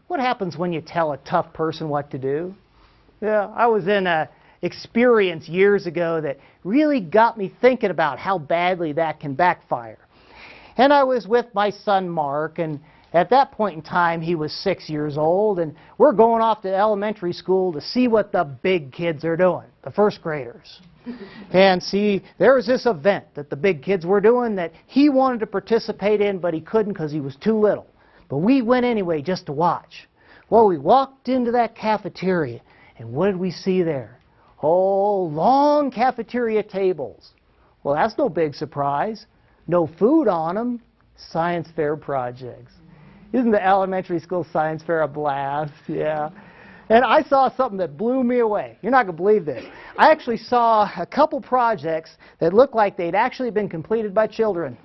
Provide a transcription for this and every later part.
what happens when you tell a tough person what to do? Yeah, I was in an experience years ago that really got me thinking about how badly that can backfire. And I was with my son Mark, and at that point in time he was 6 years old, and we're going off to elementary school to see what the big kids are doing, the first graders. And see, there was this event that the big kids were doing that he wanted to participate in, but he couldn't because he was too little. But we went anyway just to watch. Well, we walked into that cafeteria, and what did we see there? Oh, long cafeteria tables. Well, that's no big surprise. No food on them. Science fair projects. Isn't the elementary school science fair a blast? Yeah. And I saw something that blew me away. You're not going to believe this. I actually saw a couple projects that looked like they'd actually been completed by children.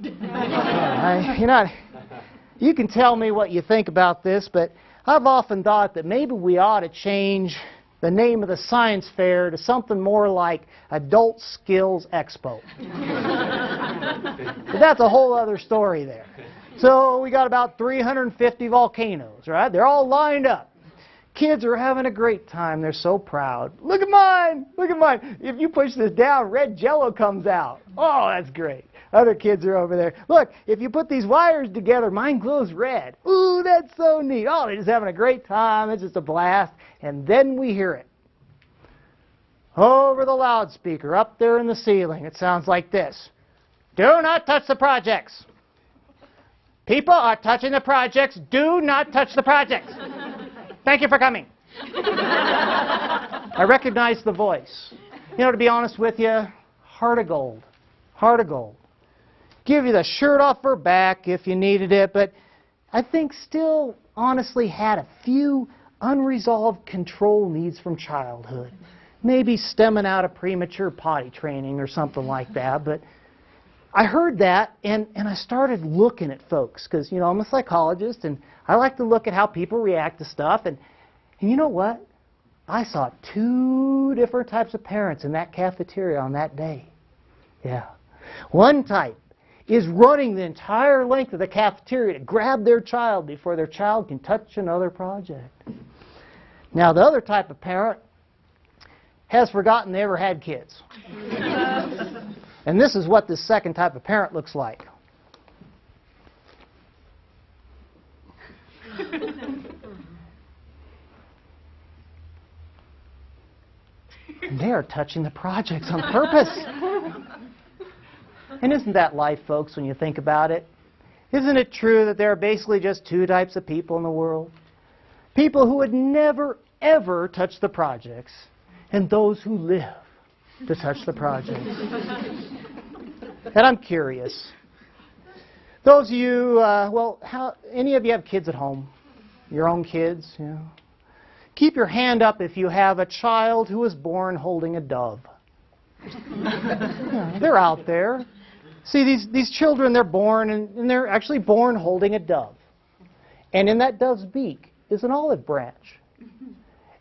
You can tell me what you think about this, but I've often thought that maybe we ought to change the name of the science fair to something more like Adult Skills Expo. But that's a whole other story there. So we got about 350 volcanoes, right? They're all lined up. Kids are having a great time. They're so proud. Look at mine! Look at mine! If you push this down, red jello comes out. Oh, that's great. Other kids are over there. Look, if you put these wires together, mine glows red. Ooh, that's so neat. Oh, they're just having a great time. It's just a blast. And then we hear it. Over the loudspeaker, up there in the ceiling, it sounds like this. Do not touch the projects. People are touching the projects. Do not touch the projects. Thank you for coming. I recognize the voice. You know, to be honest with you, heart of gold. Heart of gold. Give you the shirt off her back if you needed it, but I think still honestly had a few unresolved control needs from childhood. Maybe stemming out of premature potty training or something like that. But I heard that, and I started looking at folks, because, you know, I'm a psychologist, and I like to look at how people react to stuff. And you know what? I saw 2 different types of parents in that cafeteria on that day. Yeah. One type is running the entire length of the cafeteria to grab their child before their child can touch another project. Now, the other type of parent has forgotten they ever had kids. And this is what this second type of parent looks like. And they are touching the projects on purpose. And isn't that life, folks, when you think about it? Isn't it true that there are basically just 2 types of people in the world? People who would never, ever touch the projects, and those who live to touch the projects. And I'm curious. Those of you, any of you have kids at home? Your own kids? You know? Keep your hand up if you have a child who was born holding a dove. Yeah, they're out there. See, these children, they're born, and they're actually born holding a dove. And in that dove's beak is an olive branch.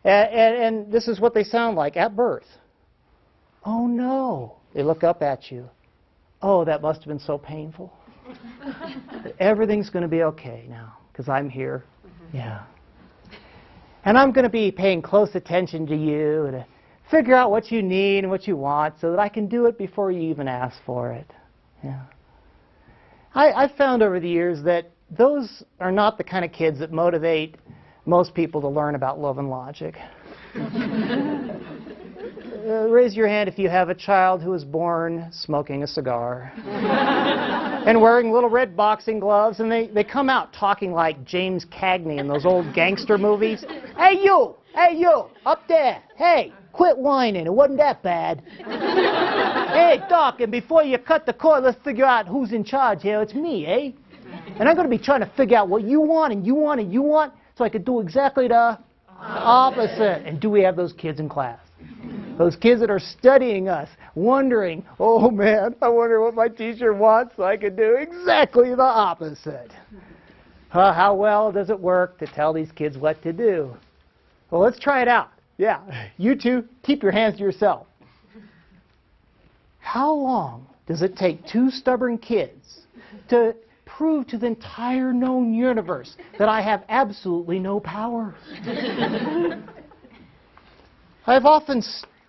And this is what they sound like at birth. Oh, no. They look up at you. Oh, that must have been so painful. But everything's going to be okay now, because I'm here. Yeah. And I'm going to be paying close attention to you to figure out what you need and what you want so that I can do it before you even ask for it. Yeah. I've found over the years that those are not the kind of kids that motivate most people to learn about love and logic. Raise your hand if you have a child who was born smoking a cigar and wearing little red boxing gloves, and they come out talking like James Cagney in those old gangster movies. Hey you, up there, hey, quit whining, it wasn't that bad. Hey Doc, and before you cut the cord, let's figure out who's in charge here. It's me, eh? And I'm going to be trying to figure out what you want and you want and you want, so I could do exactly the opposite. And do we have those kids in class? Those kids that are studying us, wondering, oh man, I wonder what my teacher wants so I can do exactly the opposite. How well does it work to tell these kids what to do? Well, let's try it out. Yeah, you two, keep your hands to yourself. How long does it take 2 stubborn kids to prove to the entire known universe that I have absolutely no power. I've often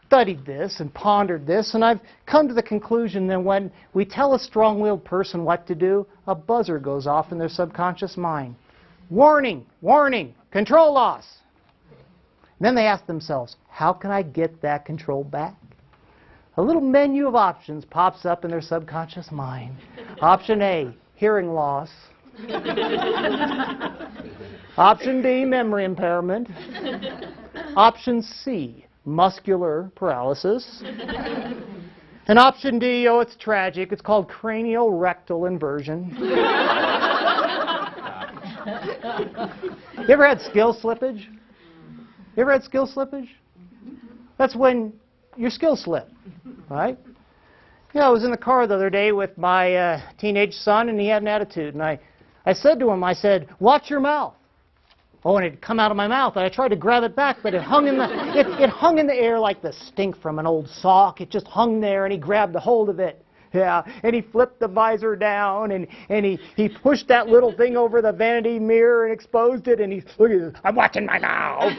studied this and pondered this, and I've come to the conclusion that when we tell a strong-willed person what to do, a buzzer goes off in their subconscious mind. Warning, warning, control loss. And then they ask themselves, how can I get that control back? A little menu of options pops up in their subconscious mind. Option A, hearing loss. Option B, memory impairment. Option C, muscular paralysis. And option D, oh, it's tragic. It's called craniorectal inversion. You ever had skill slippage? You ever had skill slippage? That's when your skills slip, right? You know, I was in the car the other day with my teenage son, and he had an attitude. And I said to him, I said, watch your mouth. Oh, and it had come out of my mouth. And I tried to grab it back, but it hung in the air like the stink from an old sock. It just hung there, and he grabbed a hold of it. Yeah, and he flipped the visor down, and he pushed that little thing over the vanity mirror and exposed it, and look at this, I'm watching my mouth.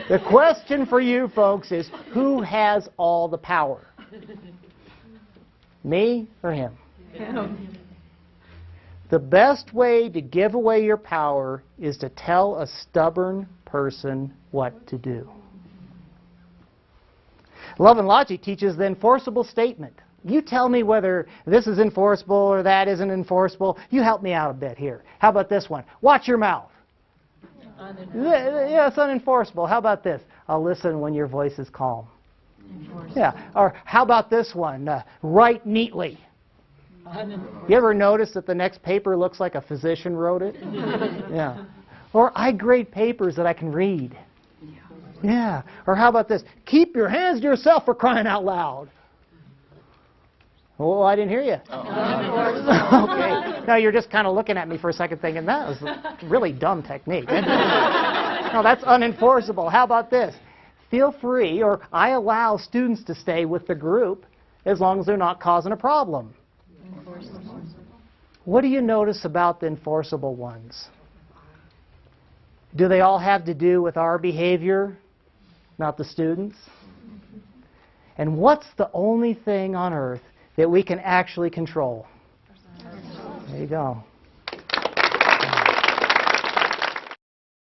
The question for you folks is, who has all the power? Me or him? Him. The best way to give away your power is to tell a stubborn person what to do. Love and Logic teaches the enforceable statement. You tell me whether this is enforceable or that isn't enforceable. You help me out a bit here. How about this one? Watch your mouth. Yeah, it's unenforceable. How about this? I'll listen when your voice is calm. Yeah. Or how about this one? Write neatly. You ever notice that the next paper looks like a physician wrote it? Yeah. Or I grade papers that I can read. Yeah. Or how about this? Keep your hands to yourself, for crying out loud. Oh, I didn't hear you. Okay. Now you're just kind of looking at me for a second thinking, that was a really dumb technique. No, that's unenforceable. How about this? Feel free, or I allow students to stay with the group as long as they're not causing a problem. What do you notice about the enforceable ones? Do they all have to do with our behavior, not the students? And what's the only thing on earth that we can actually control? There you go.